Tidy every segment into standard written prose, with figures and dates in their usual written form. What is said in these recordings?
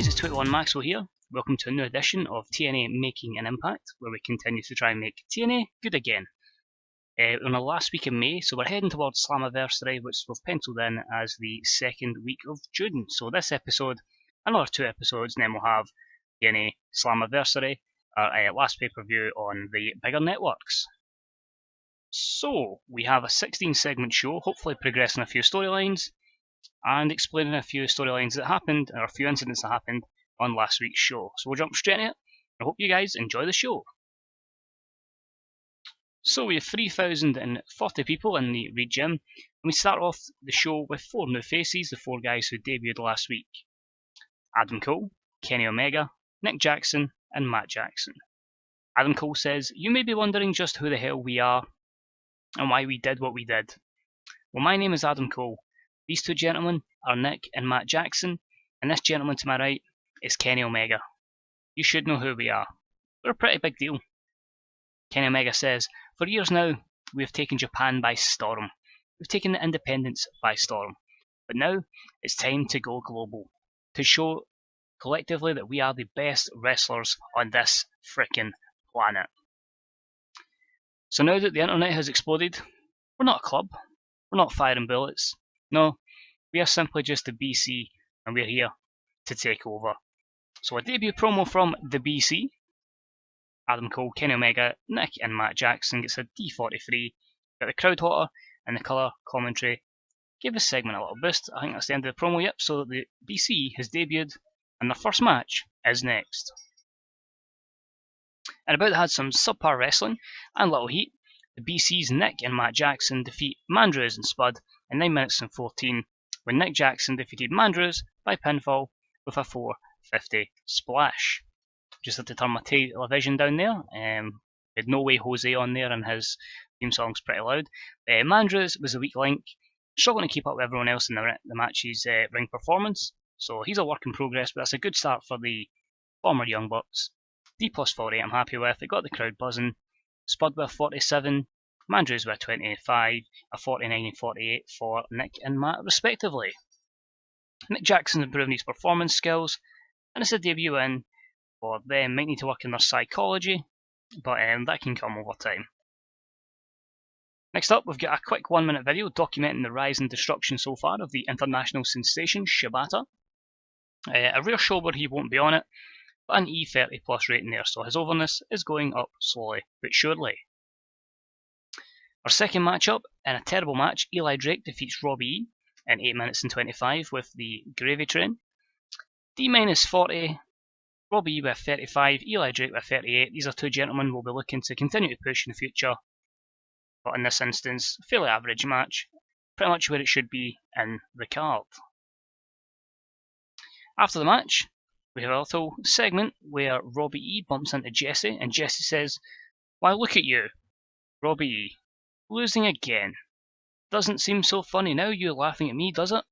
guys, it's 21 Maxwell here. Welcome to a new edition of TNA Making an Impact, where we continue to try and make TNA good again. On the last week of May, so we're heading towards Slammiversary, which we've penciled in as the second week of June. So this episode, another 2 episodes, and then we'll have TNA Slammiversary, our last pay-per-view on the bigger networks. So, we have a 16-segment show, hopefully progressing a few storylines, and explaining a few storylines that happened, or a few incidents that happened on last week's show. So we'll jump straight into it. I hope you guys enjoy the show. So we have 3,040 people in the Reed Gym, and we start off the show with 4 new faces, the 4 guys who debuted last week. Adam Cole, Kenny Omega, Nick Jackson, and Matt Jackson. Adam Cole says, "You may be wondering just who the hell we are, and why we did what we did. Well, my name is Adam Cole. These 2 gentlemen are Nick and Matt Jackson, and this gentleman to my right is Kenny Omega. You should know who we are. We're a pretty big deal." Kenny Omega says, "For years now, we have taken Japan by storm. We've taken the independence by storm. But now, it's time to go global. To show collectively that we are the best wrestlers on this frickin' planet." So now that the internet has exploded, we're not a club. We're not firing bullets. No, we are simply just the BC, and we're here to take over. So a debut promo from the BC. Adam Cole, Kenny Omega, Nick and Matt Jackson gets a D43, got the crowd hotter, and the colour commentary gave this segment a little boost. I think that's the end of the promo, yep, so the BC has debuted, and their first match is next. And about that had some subpar wrestling and little heat. The BC's Nick and Matt Jackson defeat Mandrews and Spud in 9 minutes and 14, when Nick Jackson defeated Mandrews by pinfall with a 450 splash. Just had to turn my television down there. We had No Way Jose on there, and his theme song's pretty loud. Mandrews was a weak link, struggling to keep up with everyone else in the match's ring performance, so he's a work in progress, but that's a good start for the former Young Bucks. D plus 40 I'm happy with, it got the crowd buzzing. Spud with a 47, Mandrews with a 25, a 49 and 48 for Nick and Matt respectively. Nick Jackson's improving his performance skills, and it's a debut win for them. Might need to work on their psychology, but that can come over time. Next up, we've got a quick 1-minute video documenting the rise and destruction so far of the international sensation Shibata. A rare show where he won't be on it, but an E30 plus rating there, so his overness is going up slowly but surely. Our second matchup, in a terrible match, Eli Drake defeats Robbie E in 8 minutes and 25 with the Gravy Train. D minus 40, Robbie E with 35, Eli Drake with 38. These are 2 gentlemen we'll be looking to continue to push in the future, but in this instance, fairly average match, pretty much where it should be in the card. After the match, we have a little segment where Robbie E bumps into Jesse, and Jesse says, "Why, look at you, Robbie E, losing again. Doesn't seem so funny now, you laughing at me, does it?"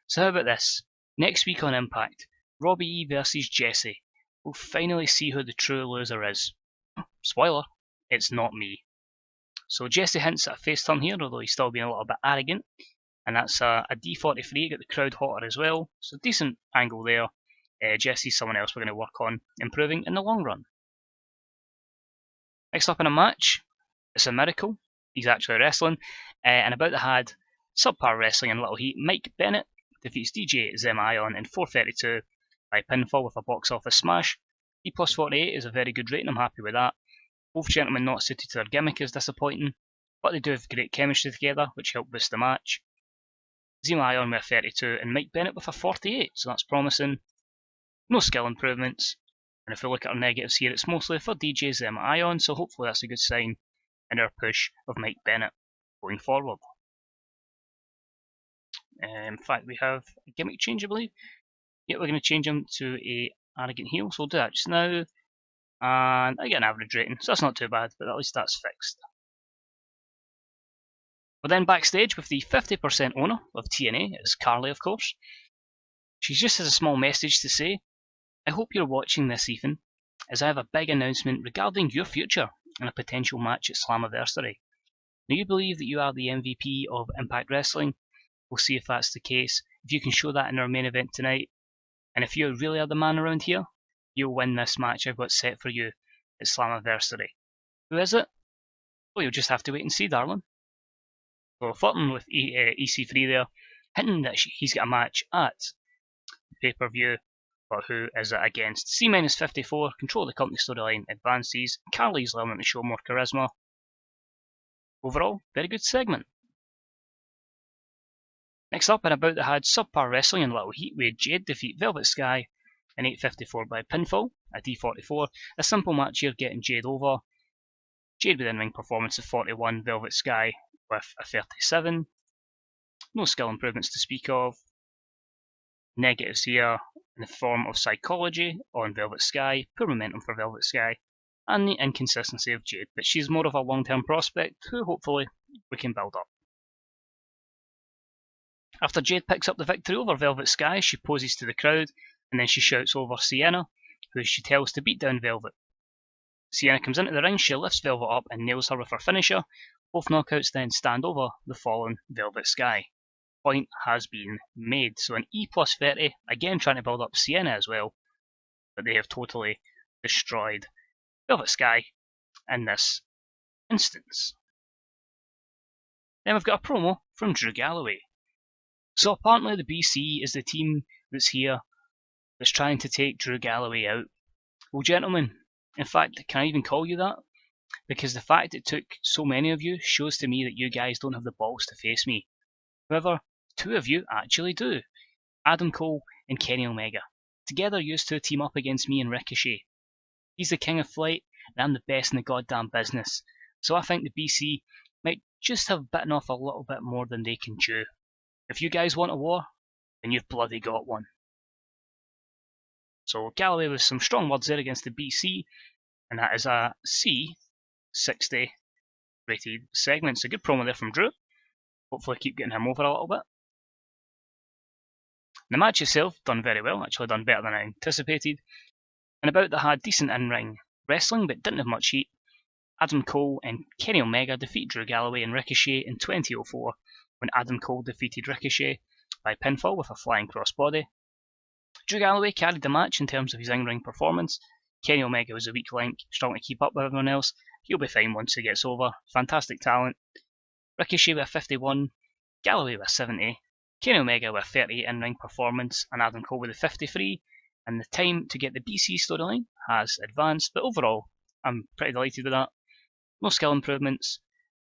So how about this? Next week on Impact, Robbie E versus Jesse. We'll finally see who the true loser is. Spoiler, it's not me. So Jesse hints at a face turn here, although he's still being a little bit arrogant. And that's a D43, got the crowd hotter as well. So decent angle there. Jesse's someone else we're going to work on improving in the long run. Next up in a match, it's a miracle. He's actually wrestling. And about the had subpar wrestling and little heat, Mike Bennett defeats DJ Zemion in 432 by pinfall with a box office smash. D plus 48 is a very good rating, I'm happy with that. Both gentlemen not suited to their gimmick is disappointing, but they do have great chemistry together, which helped boost the match. Zemion with a 32 and Mike Bennett with a 48, so that's promising. No skill improvements, and if we look at our negatives here, it's mostly for DJ Zemion, so hopefully that's a good sign in our push of Mike Bennett going forward. In fact, we have a gimmick change, I believe. Yep, we're going to change him to a arrogant heel, so we'll do that just now. And I get an average rating, so that's not too bad, but at least that's fixed. We're then backstage with the 50% owner of TNA, it's Carly of course. She just has a small message to say. "I hope you're watching this, Ethan, as I have a big announcement regarding your future and a potential match at Slammiversary. Now you believe that you are the MVP of Impact Wrestling. We'll see if that's the case. If you can show that in our main event tonight, And if you really are the man around here, you'll win this match I've got set for you at Slammiversary. Who is it? Well, you'll just have to wait and see, darling. So flirting with EC3 there, hinting that he's got a match at the pay-per-view, but who is it against? C-54, control the company storyline, advances, Carly's learning to show more charisma. Overall, very good segment. Next up, and about that had subpar wrestling in Little Heat, we had Jade defeat Velvet Sky in 8:54 by pinfall at D44. A simple match here, getting Jade over. Jade with in-ring performance of 41, Velvet Sky with a 37. No skill improvements to speak of. Negatives here in the form of psychology on Velvet Sky, poor momentum for Velvet Sky, and the inconsistency of Jade, but she's more of a long-term prospect who hopefully we can build up. After Jade picks up the victory over Velvet Sky, she poses to the crowd, and then she shouts over Sienna, who she tells to beat down Velvet. Sienna comes into the ring, she lifts Velvet up and nails her with her finisher. Both knockouts then stand over the fallen Velvet Sky. Point has been made. So an E plus 30, again trying to build up Sienna as well, but they have totally destroyed Velvet Sky in this instance. Then we've got a promo from Drew Galloway. So apparently the BC is the team that's here that's trying to take Drew Galloway out. Well, gentlemen, in fact, can I even call you that? Because the fact it took so many of you shows to me that you guys don't have the balls to face me. However, two of you actually do. Adam Cole and Kenny Omega. Together, you two team up against me and Ricochet. He's the king of flight, and I'm the best in the goddamn business. So I think the BC might just have bitten off a little bit more than they can chew. If you guys want a war, then you've bloody got one. So Galloway with some strong words there against the BC, and that is a C60 rated segment. So good promo there from Drew. Hopefully keep getting him over a little bit. The match itself done very well, actually done better than I anticipated. And about that had decent in-ring wrestling, but didn't have much heat. Adam Cole and Kenny Omega defeat Drew Galloway and Ricochet in 2004, when Adam Cole defeated Ricochet by pinfall with a flying crossbody. Drew Galloway carried the match in terms of his in-ring performance. Kenny Omega was a weak link, struggling to keep up with everyone else. He'll be fine once he gets over. Fantastic talent. Ricochet with a 51, Galloway with a 70, Kenny Omega with a 38 in-ring performance, and Adam Cole with a 53. And the time to get the BC storyline has advanced, but overall, I'm pretty delighted with that. No skill improvements,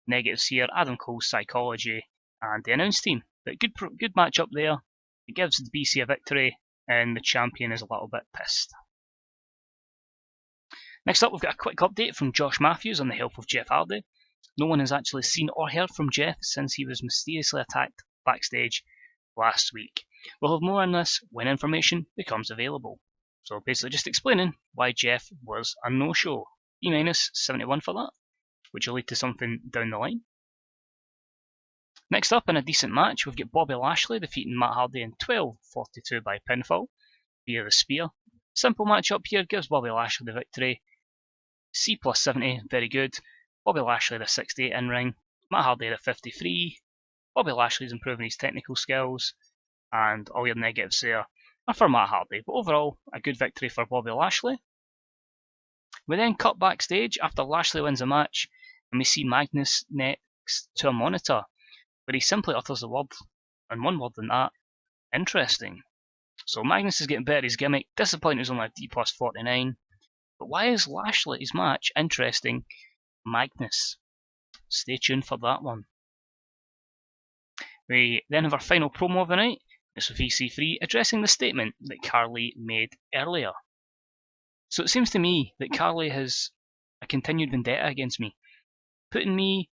negatives here, Adam Cole's psychology, and the announce team. But good match up there. It gives the BC a victory, and the champion is a little bit pissed. Next up, we've got a quick update from Josh Matthews on the help of Jeff Hardy. No one has actually seen or heard from Jeff since he was mysteriously attacked backstage last week. We'll have more on this when information becomes available. So basically just explaining why Jeff was a no-show. E-71 for that, which will lead to something down the line. Next up, in a decent match, we've got Bobby Lashley defeating Matt Hardy in 12:42 by pinfall via the spear. Simple match up here, gives Bobby Lashley the victory. C plus 70, very good. Bobby Lashley at a 68 in-ring, Matt Hardy at a 53. Bobby Lashley's improving his technical skills, and all your negatives there are for Matt Hardy. But overall, a good victory for Bobby Lashley. We then cut backstage after Lashley wins a match, and we see Magnus next to a monitor, where he simply utters the word, and one word than that, interesting. So Magnus is getting better at his gimmick, disappointed he was only a D plus 49. But why is Lashley's match interesting? Magnus. Stay tuned for that one. We then have our final promo of the night. It's with EC3 addressing the statement that Carly made earlier. So it seems to me that Carly has a continued vendetta against me, putting me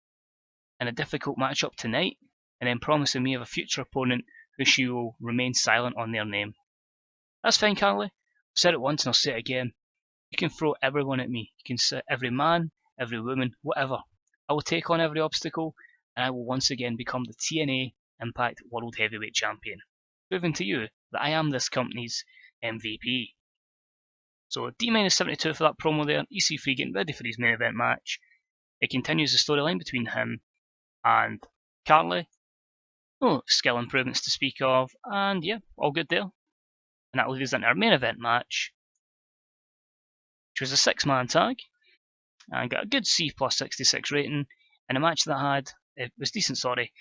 in a difficult matchup tonight and then promising me of a future opponent who she will remain silent on their name. That's fine, Carly. I've said it once and I'll say it again. You can throw everyone at me. You can say every man, every woman, whatever. I will take on every obstacle and I will once again become the TNA Impact World Heavyweight Champion, proving to you that I am this company's MVP. So D-72 for that promo there. EC3 getting ready for his main event match. It continues the storyline between him and Carly. No skill improvements to speak of, and yeah, all good there. And that leads us into our main event match, which was a 6-man tag, and got a good C plus 66 rating, and a match that had, it was decent, sorry,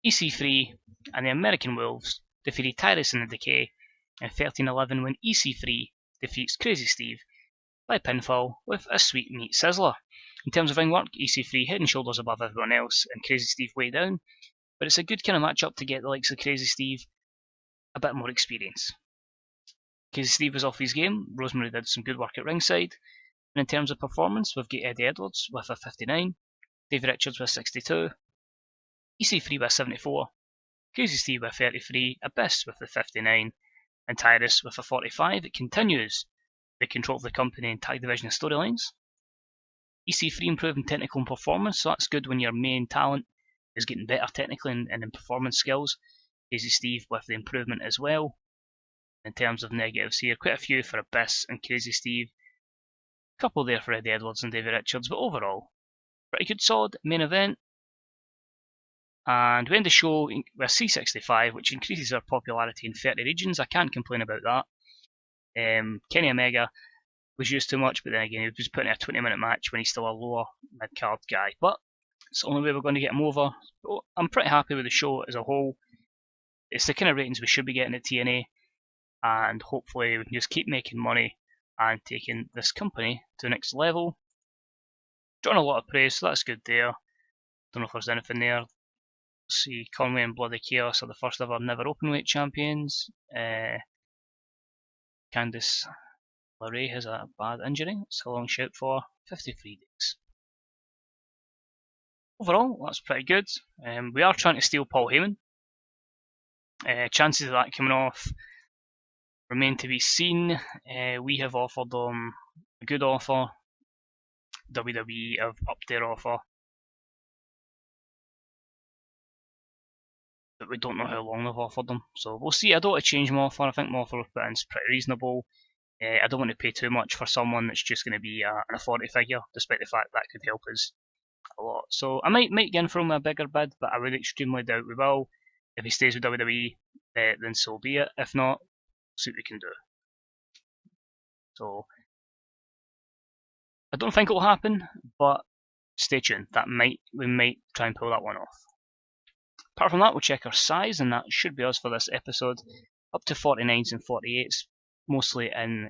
EC3 and the American Wolves defeated Tyrus and the Decay in 13-11 when EC3 defeats Crazy Steve by pinfall with a sweet meat sizzler. In terms of ring work, EC3 head and shoulders above everyone else and Crazy Steve way down, but it's a good kind of match up to get the likes of Crazy Steve a bit more experience. Crazy Steve was off his game, Rosemary did some good work at ringside, and in terms of performance, we've got Eddie Edwards with a 59, David Richards with 62, EC3 with 74, Crazy Steve with 33, Abyss with the 59, and Tyrus with a 45. It continues the control of the company and tag division storylines. EC3 improving technical and performance, so that's good when your main talent is getting better technically and in performance skills. Crazy Steve with the improvement as well. In terms of negatives here, quite a few for Abyss and Crazy Steve. A couple there for Eddie Edwards and David Richards, but overall, pretty good solid main event. And we end the show with C65, which increases our popularity in 30 regions. I can't complain about that. Kenny Omega was used too much, but then again, he was putting in a 20-minute match when he's still a lower mid-card guy. But it's the only way we're going to get him over. But I'm pretty happy with the show as a whole. It's the kind of ratings we should be getting at TNA, and hopefully we can just keep making money and taking this company to the next level. Drawing a lot of praise, so that's good there. Don't know if there's anything there. Let's see, Conway and Bloody Chaos are the first ever never openweight champions. Candice LeRae has a bad injury. It's a long shout for 53 days. Overall, that's pretty good. We are trying to steal Paul Heyman. Chances of that coming off remain to be seen. We have offered them a good offer. WWE have upped their offer, but we don't know how long they've offered them. So we'll see. I don't want to change my offer. I think my offer we've put in is pretty reasonable. I don't want to pay too much for someone that's just going to be an 40 figure, despite the fact that could help us a lot. So I might get in from a bigger bid, but I would extremely doubt we will. If he stays with WWE, then so be it. If not, we'll see what we can do. So I don't think it will happen, but stay tuned. We might try and pull that one off. Apart from that, we'll check our size, and that should be us for this episode. Up to 49s and 48s, mostly in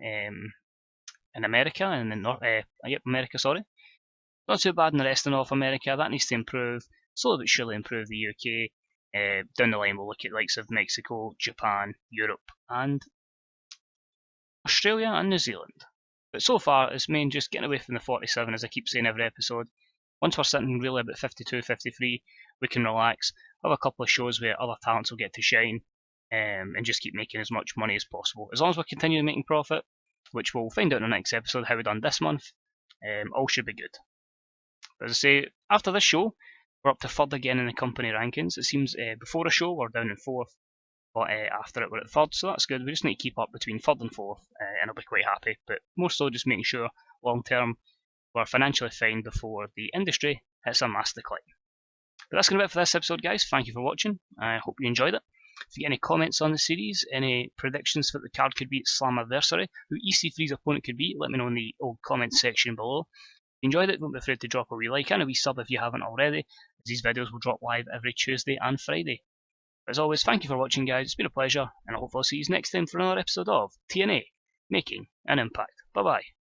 America and in America. Sorry, not too bad in the rest of North America. That needs to improve. Slowly but surely improve the UK. Down the line, we'll look at likes of Mexico, Japan, Europe, and Australia and New Zealand. But so far, it's main just getting away from the 47, as I keep saying every episode. Once we're sitting really about 52, 53, we can relax, have a couple of shows where other talents will get to shine, and just keep making as much money as possible. As long as we're continuing making profit, which we'll find out in the next episode how we've done this month, all should be good. But as I say, after this show, we're up to third again in the company rankings. It seems before a show we're down in fourth, but after it we're at third, so that's good. We just need to keep up between third and fourth, and I'll be quite happy. But more so just making sure long term we're financially fine before the industry hits a mass decline. But that's going to be it for this episode, guys. Thank you for watching. I hope you enjoyed it. If you get any comments on the series, any predictions for what the card could be at Slammiversary, who EC3's opponent could be, let me know in the old comments section below. If you enjoyed it, don't be afraid to drop a wee like and a wee sub if you haven't already, as these videos will drop live every Tuesday and Friday. As always, thank you for watching, guys. It's been a pleasure, and I hope I'll see you next time for another episode of TNA Making an Impact. Bye bye.